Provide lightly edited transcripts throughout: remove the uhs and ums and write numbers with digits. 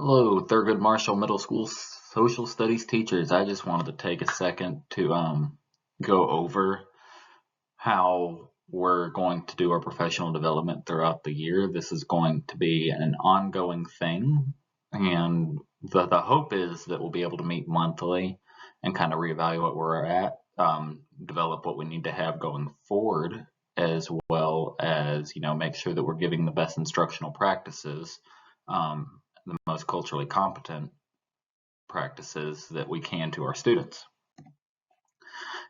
Hello, Thurgood Marshall Middle School social studies teachers. I just wanted to take a second to go over how we're going to do our professional development throughout the year. This is going to be an ongoing thing, and the hope is that we'll be able to meet monthly and kind of reevaluate where we're at, develop what we need to have going forward, as well as make sure that we're giving the best instructional practices, the most culturally competent practices that we can to our students.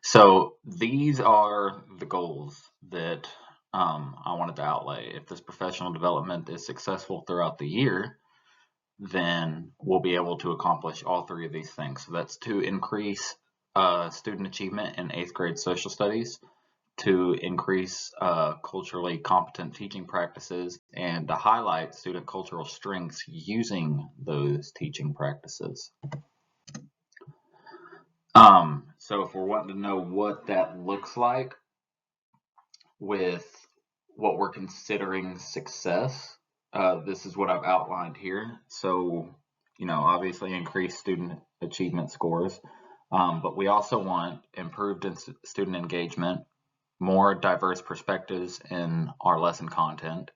So these are the goals that I wanted to outlay. If this professional development is successful throughout the year, then we'll be able to accomplish all three of these things. So that's to increase student achievement in 8th grade social studies, to increase culturally competent teaching practices, and to highlight student cultural strengths using those teaching practices. So if we're wanting to know what that looks like with what we're considering success, this is what I've outlined here. So, obviously increase student achievement scores, but we also want improved student engagement, more diverse perspectives in our lesson content,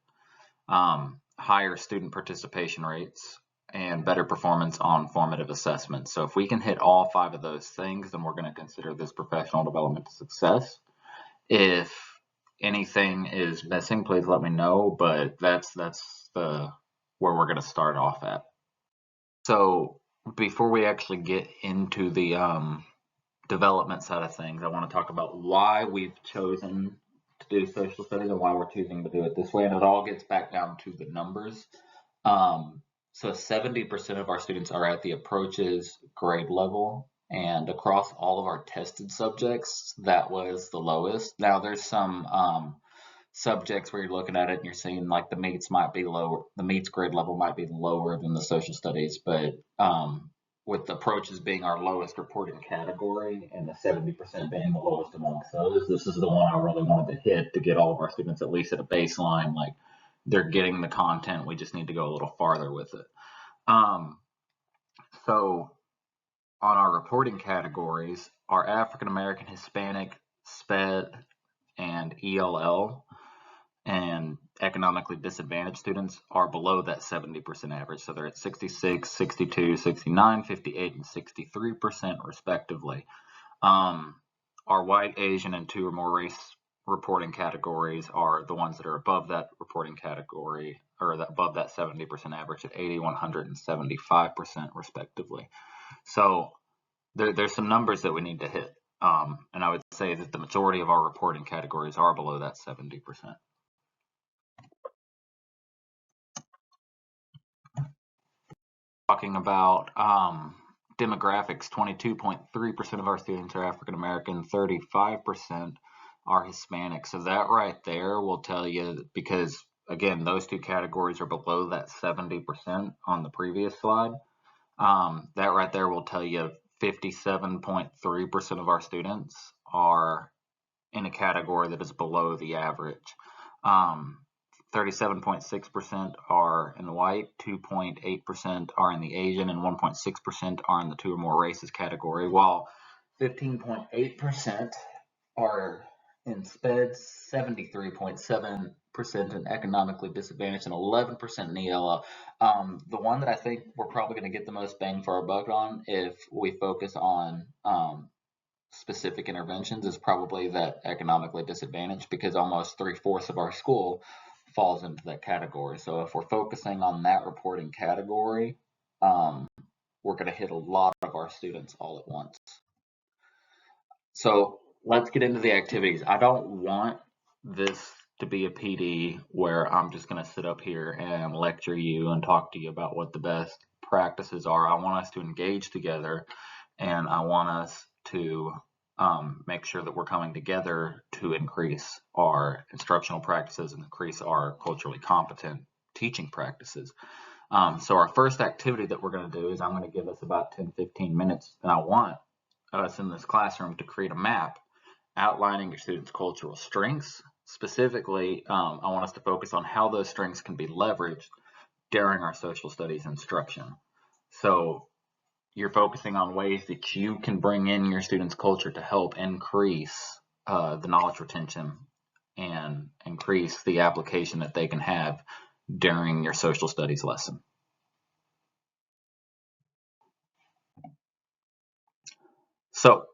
higher student participation rates, and better performance on formative assessments. So if we can hit all 5 of those things, then we're going to consider this professional development a success. If anything is missing, please let me know, but that's where we're going to start off at. So before we actually get into the development side of things, I want to talk about why we've chosen to do social studies and why we're choosing to do it this way, and it all gets back down to the numbers. So 70% of our students are at the approaches grade level, and across all of our tested subjects, that was the lowest. Now there's some subjects where you're looking at it and you're seeing like the meets might be lower, the meets grade level might be lower than the social studies, but with the approaches being our lowest reporting category and the 70% being the lowest amongst those, this is the one I really wanted to hit to get all of our students at least at a baseline, like they're getting the content, we just need to go a little farther with it. So on our reporting categories, our African American, Hispanic, SPED, and ELL and economically disadvantaged students are below that 70% average. So they're at 66, 62, 69, 58, and 63% respectively. Our white, Asian, and 2 or more race reporting categories are the ones that are above that reporting category, or above that 70% average at 80, 100, and 75% respectively. So there's some numbers that we need to hit. And I would say that the majority of our reporting categories are below that 70%. Talking about demographics, 22.3% of our students are African American, 35% are Hispanic. So that right there will tell you, because again, those 2 categories are below that 70% on the previous slide. That right there will tell you 57.3% of our students are in a category that is below the average. 37.6% are in the white, 2.8% are in the Asian, and 1.6% are in the 2 or more races category, while 15.8% are in SPED, 73.7% in economically disadvantaged, and 11% in ELL. The one that I think we're probably going to get the most bang for our buck on if we focus on specific interventions is probably that economically disadvantaged, because almost 3/4 of our school falls into that category. So if we're focusing on that reporting category, we're going to hit a lot of our students all at once. So let's get into the activities. I don't want this to be a PD where I'm just going to sit up here and lecture you and talk to you about what the best practices are. I want us to engage together, and I want us to make sure that we're coming together to increase our instructional practices and increase our culturally competent teaching practices. So our first activity that we're going to do is I'm going to give us about 10-15 minutes, and I want us in this classroom to create a map outlining your students' cultural strengths. Specifically, I want us to focus on how those strengths can be leveraged during our social studies instruction. So you're focusing on ways that you can bring in your students' culture to help increase the knowledge retention and increase the application that they can have during your social studies lesson. So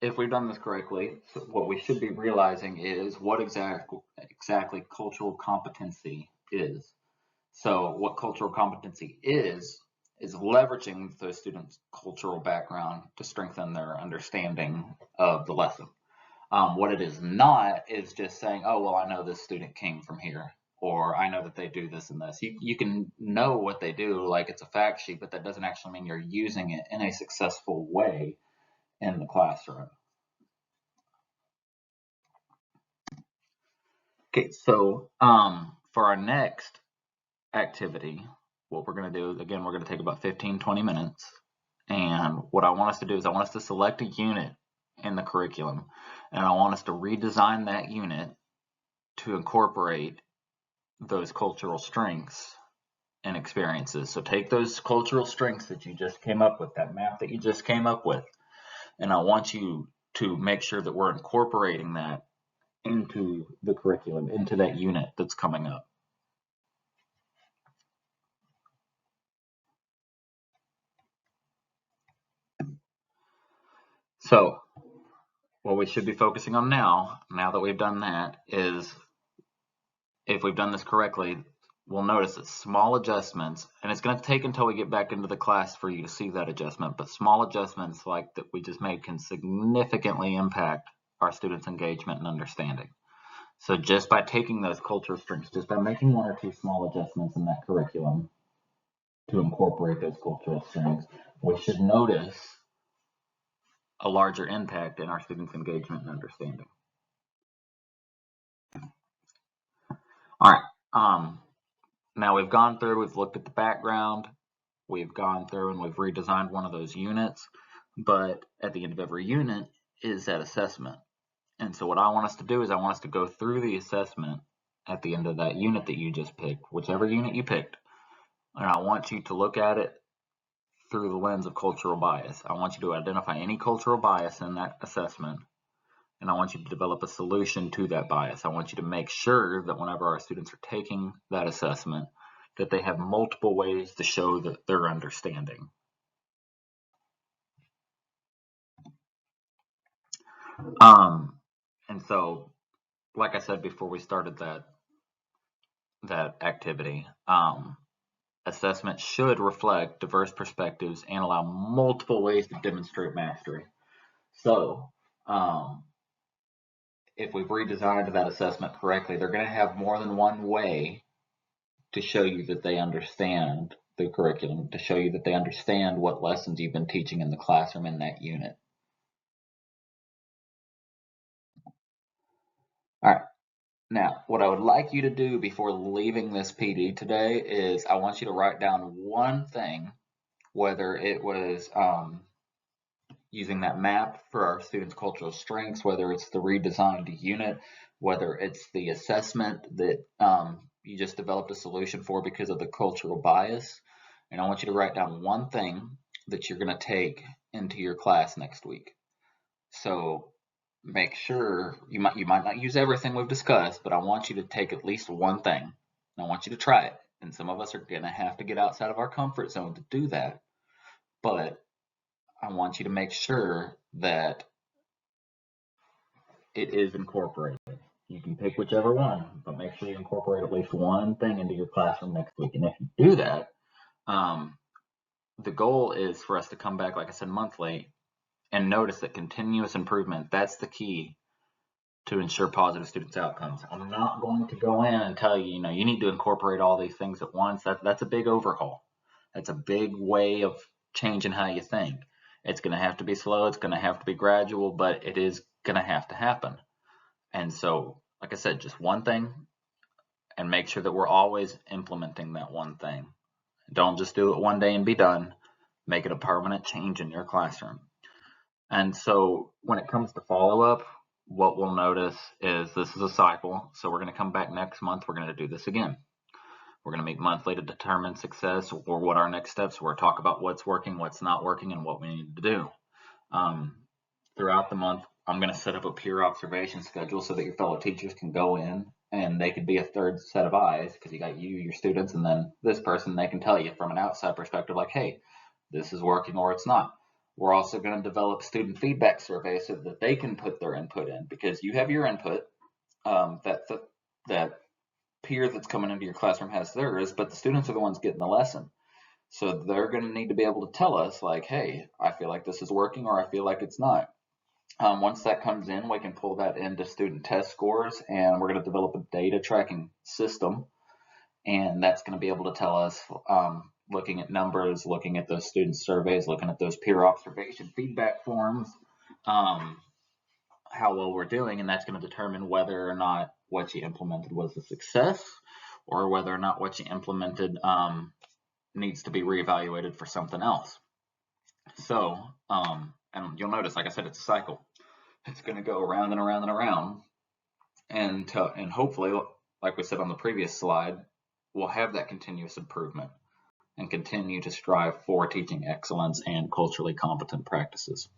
if we've done this correctly, so what we should be realizing is what exactly cultural competency is. So what cultural competency is leveraging those students' cultural background to strengthen their understanding of the lesson. What it is not is just saying, oh, well, I know this student came from here, or I know that they do this and this. You can know what they do like it's a fact sheet, but that doesn't actually mean you're using it in a successful way in the classroom. Okay, so for our next activity, what we're going to do, again, we're going to take about 15-20 minutes. And what I want us to do is I want us to select a unit in the curriculum, and I want us to redesign that unit to incorporate those cultural strengths and experiences. So take those cultural strengths that you just came up with, that map that you just came up with, and I want you to make sure that we're incorporating that into the curriculum, into that unit that's coming up. So what we should be focusing on now that we've done that, is if we've done this correctly, we'll notice that small adjustments, and it's going to take until we get back into the class for you to see that adjustment, but small adjustments like that we just made can significantly impact our students' engagement and understanding. So just by taking those cultural strengths, just by making one or two small adjustments in that curriculum to incorporate those cultural strengths, we should notice a larger impact in our students' engagement and understanding. All right. Now we've gone through, we've looked at the background, we've gone through and we've redesigned one of those units, but at the end of every unit is that assessment. And so what I want us to do is I want us to go through the assessment at the end of that unit that you just picked, whichever unit you picked, and I want you to look at it through the lens of cultural bias. I want you to identify any cultural bias in that assessment, and I want you to develop a solution to that bias. I want you to make sure that whenever our students are taking that assessment, that they have multiple ways to show that they're understanding. And so, like I said before we started that activity, assessment should reflect diverse perspectives and allow multiple ways to demonstrate mastery. So, if we've redesigned that assessment correctly, they're going to have more than one way to show you that they understand the curriculum, to show you that they understand what lessons you've been teaching in the classroom in that unit. All right. Now, what I would like you to do before leaving this PD today is I want you to write down one thing, whether it was using that map for our students' cultural strengths, whether it's the redesigned unit, whether it's the assessment that you just developed a solution for because of the cultural bias. And I want you to write down one thing that you're going to take into your class next week. So make sure you might not use everything we've discussed, but I want you to take at least one thing. I want you to try it. And some of us are going to have to get outside of our comfort zone to do that. But I want you to make sure that it is incorporated. You can pick whichever one, but make sure you incorporate at least one thing into your classroom next week. And if you do that, the goal is for us to come back, like I said, monthly, and notice that continuous improvement, that's the key to ensure positive students' outcomes. I'm not going to go in and tell you, you need to incorporate all these things at once. That's a big overhaul. That's a big way of changing how you think. It's going to have to be slow. It's going to have to be gradual, but it is going to have to happen. And so, like I said, just one thing, and make sure that we're always implementing that one thing. Don't just do it one day and be done. Make it a permanent change in your classroom. And so when it comes to follow-up, what we'll notice is this is a cycle. So we're going to come back next month. We're going to do this again. We're going to meet monthly to determine success or what our next steps were, talk about what's working, what's not working, and what we need to do. Throughout the month, I'm going to set up a peer observation schedule so that your fellow teachers can go in and they could be a third set of eyes, because you got you, your students, and then this person. They can tell you from an outside perspective, like, hey, this is working or it's not. We're also going to develop student feedback surveys so that they can put their input in, because you have your input, that peer that's coming into your classroom has theirs, but the students are the ones getting the lesson. So they're going to need to be able to tell us, like, hey, I feel like this is working or I feel like it's not. Once that comes in, we can pull that into student test scores, and we're going to develop a data tracking system. And that's going to be able to tell us, looking at numbers, looking at those student surveys, looking at those peer observation feedback forms, how well we're doing. And that's going to determine whether or not what you implemented was a success, or whether or not what you implemented needs to be reevaluated for something else. So, and you'll notice, like I said, it's a cycle. It's going to go around and around and around, and hopefully, like we said on the previous slide, we'll have that continuous improvement and continue to strive for teaching excellence and culturally competent practices.